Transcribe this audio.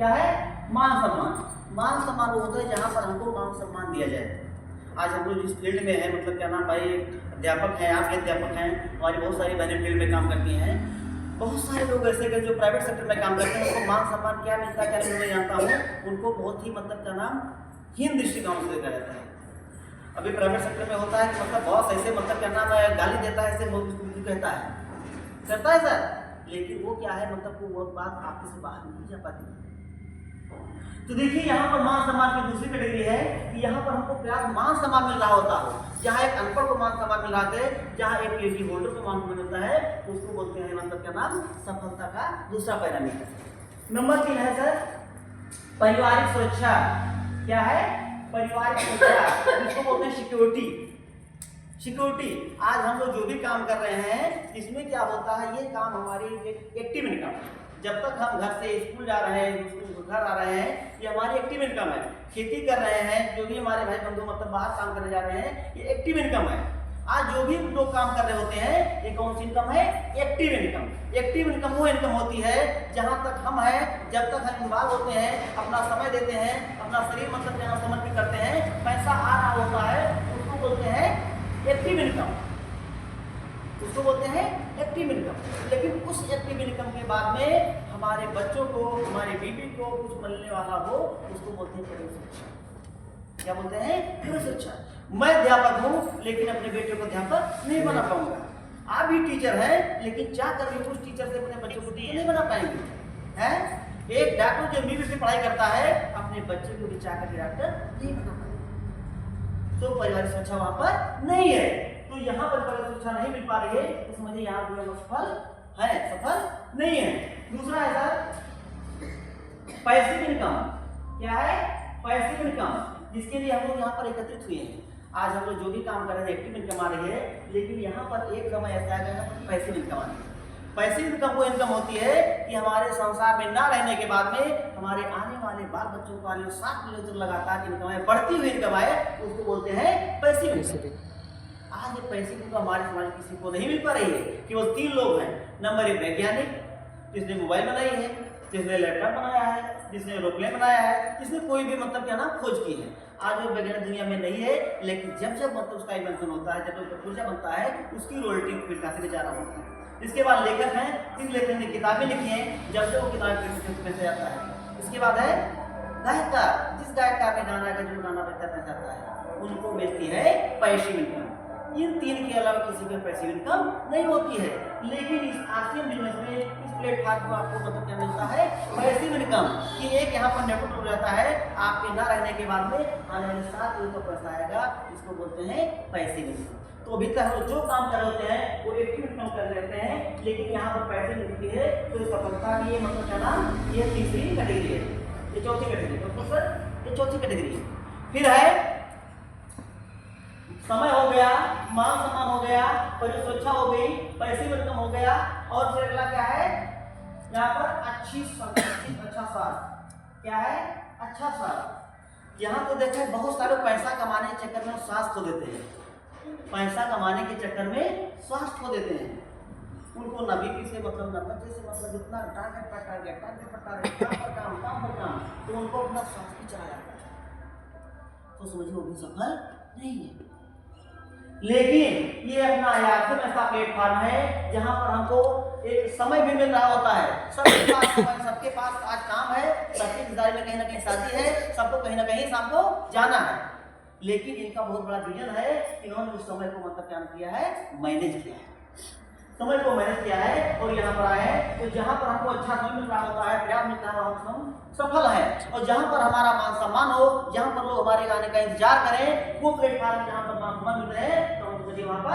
क्या है? मान सम्मान। मान सम्मान वो होता है जहाँ पर हमको मान सम्मान दिया जाए। आज हम लोग जिस फील्ड में है, मतलब क्या नाम भाई, अध्यापक हैं, आप भी अध्यापक हैं, हमारी बहुत सारी बहनें फील्ड में काम करती हैं, बहुत सारे लोग ऐसे हैं जो प्राइवेट सेक्टर में काम करते हैं, उनको मान सम्मान क्या मिलता है क्या नहीं, मैं जानता हूँ, उनको बहुत ही मतलब क्या नाम हीन दृष्टिकोण से देखा जाता है। अभी प्राइवेट सेक्टर में होता है कि मतलब बॉस ऐसे मतलब क्या नाम है गाली देता है, ऐसे बहुत कहता है, करता है सर, लेकिन वो क्या है मतलब वो बात आपके से बाहर नहीं जा पाती। तो देखिए यहाँ पर मान सम्मान की दूसरी कैटेगरी है कि यहाँ पर हमको क्या मान सम्मान मिल रहा होता हो, जहाँ एक अनपढ़ को मान सम्मान मिल रहा है, जहाँ एक पीएचडी होल्डर को मान सम्मान मिलता है, उसको बोलते हैं मतलब क्या नाम सफलता का दूसरा पैरामीटर। नंबर 3 है सर पारिवारिक सुरक्षा। क्या है? पारिवारिक सुरक्षा, इसको बोलते हैं सिक्योरिटी। सिक्योरिटी, आज हम लोग जो भी काम कर रहे हैं इसमें क्या होता है, ये काम हमारी एक एक्टिव इनकम, जब तक हम घर से स्कूल जा रहे हैं, घर आ रहे हैं, ये हमारी एक्टिव इनकम है। खेती कर रहे हैं, जो भी हमारे भाई बंधु मतलब बाहर काम करने जा रहे हैं, ये एक्टिव इनकम है। आज जो भी लोग काम कर रहे होते हैं, ये कौन सी इनकम है? Active income. एक्टिव इनकम वो इनकम होती है जहां तक हम हैं, जब तक हम इन्वॉल्व होते हैं, अपना समय देते हैं, अपना शरीर मतलब जहाँ समर्पित करते हैं, पैसा आ रहा होता है, उसको बोलते हैं एक्टिव इनकम, उसको बोलते हैं एक्टिव इनकम। लेकिन उस एक्टिव इनकम के बाद में हमारे बच्चों को, हमारे बीवी को कुछ मिलने वाला हो, उसको बोलते हैं परिवार सुरक्षा। क्या बोलते हैं? परिवार सुरक्षा। मैं अध्यापक हूँ लेकिन अपने बेटे को अध्यापक नहीं बना पाऊंगा। आप भी टीचर हैं लेकिन चाह कर भी कुछ टीचर से अपने बच्चों को टीचर नहीं बना पाएंगे, हैं? एक डॉक्टर जो एमबीबीएस की पढ़ाई करता है, अपने बच्चे को भी चाह कर डॉक्टर नहीं बना पाएंगे। तो परिवार सुरक्षा वहां पर नहीं है। तो यहाँ पर परिवार सुरक्षा नहीं मिल पा रही है, तो समझिए यहाँ पर वो सफल है, सफल नहीं है। दूसरा है सर पैसिव इनकम। क्या है? पैसिव इनकम, जिसके लिए हम लोग यहाँ पर एकत्रित हुए हैं। आज हम लोग जो भी काम कर रहे हैं एक्टिव इनकम आ रही है, लेकिन यहाँ पर एक समय ऐसा आएगा पैसिव इनकम आ रही है। पैसिव इनकम वो इनकम होती है कि हमारे संसार में ना रहने के बाद में हमारे आने वाले बाल बच्चों को आने 7 महीने तक लगातार इनकम है, बढ़ती हुई इनकम है, उसको बोलते हैं पैसिव इनकम। आज ये पैसिव इनकम हमारे समाज में किसी को नहीं मिल पा रही है। केवल 3 लोग हैं। नंबर 1 वैज्ञानिक, जिसने मोबाइल बनाई है, जिसने लैपटॉप बनाया है, जिसने एरोप्लेन बनाया है, जिसने कोई भी मतलब क्या नाम खोज की है। आज वो वैज्ञानिक दुनिया में नहीं है, लेकिन जब जब मतलब उसका इन्वेंशन होता है, जब उसका खोजा बनता है, उसकी रॉयल्टी फिर काफी ज़्यादा होती है। इसके बाद लेखक हैं, 3 लेखक ने किताबें लिखी हैं, जब से वो किताब पैसा जाता है। इसके बाद है गायकार, जिस गायकार ने गाना का जो गाना बजता पैसा आता है, उनको मिलती है पैसिव इनकम। इन 3 के अलावा किसी के पैसिव इनकम नहीं होती है। लेकिन इस आसियन बिजनेस में, इस प्लेटफॉर्म को आपको मतलब क्या मिलता है? Passive income. कि एक यहाँ पर नेटवर्क हो जाता है, आपके ना रहने के बाद में आने वाले 7 लोगों का पैसा आएगा, इसको बोलते हैं पैसिव इनकम। तो अभी तक हम जो काम कर रहे होते हैं वो एक्टिव इनकम कर लेते हैं, लेकिन यहाँ पर पैसे मिलती है, तो सफलता की ये मतलब क्या नाम, ये तीसरी कैटेगरी है, ये चौथी कैटेगरी है। तो सर ये चौथी कैटेगरी है। फिर है समय हो गया, मान सम्मान हो गया, परिवार सुरक्षा हो गई, पैसिव इनकम हो गया, और फिर अगला क्या है? यहाँ पर अच्छी संपत्ति, अच्छा स्वास्थ्य। क्या है? अच्छा स्वास्थ्य। यहाँ तो देखें बहुत सारे पैसा कमाने के चक्कर में स्वास्थ्य खो देते हैं, पैसा कमाने के चक्कर में स्वास्थ्य खो देते हैं। उनको न बीपी से मतलब, न बच्चे से मतलब, इतना टारगेट पर टारगेट, काम पर काम, तो उनको अपना स्वास्थ्य चला जाता है। तो समझिए वो भी सफल नहीं है। लेकिन ये अपना आखिर ऐसा प्लेटफॉर्म है जहां पर हमको एक समय भी मिल रहा होता है। सबके पास समय, सबके पास आज काम है, सबकी जिम्मेदारी में कहीं ना कहीं शादी है, सबको कहीं ना कहीं शाम को जाना है। लेकिन इनका बहुत बड़ा विजन है, इन्होंने उस समय को मतलब क्या किया है? मैनेज किया है, समय को मैनेज किया है, और यहाँ पर आए हैं। तो जहाँ पर हमको अच्छा समय मिल रहा होता है, पर्याप्त मिल रहा होता है, हम सफल है। और जहाँ पर हमारा मान सम्मान हो, जहाँ पर लोग हमारे आने का इंतजार करें, वो प्लेटफॉर्म जहाँ पर मान सम्मान मिल रहे हैं, तो हम वहाँ पर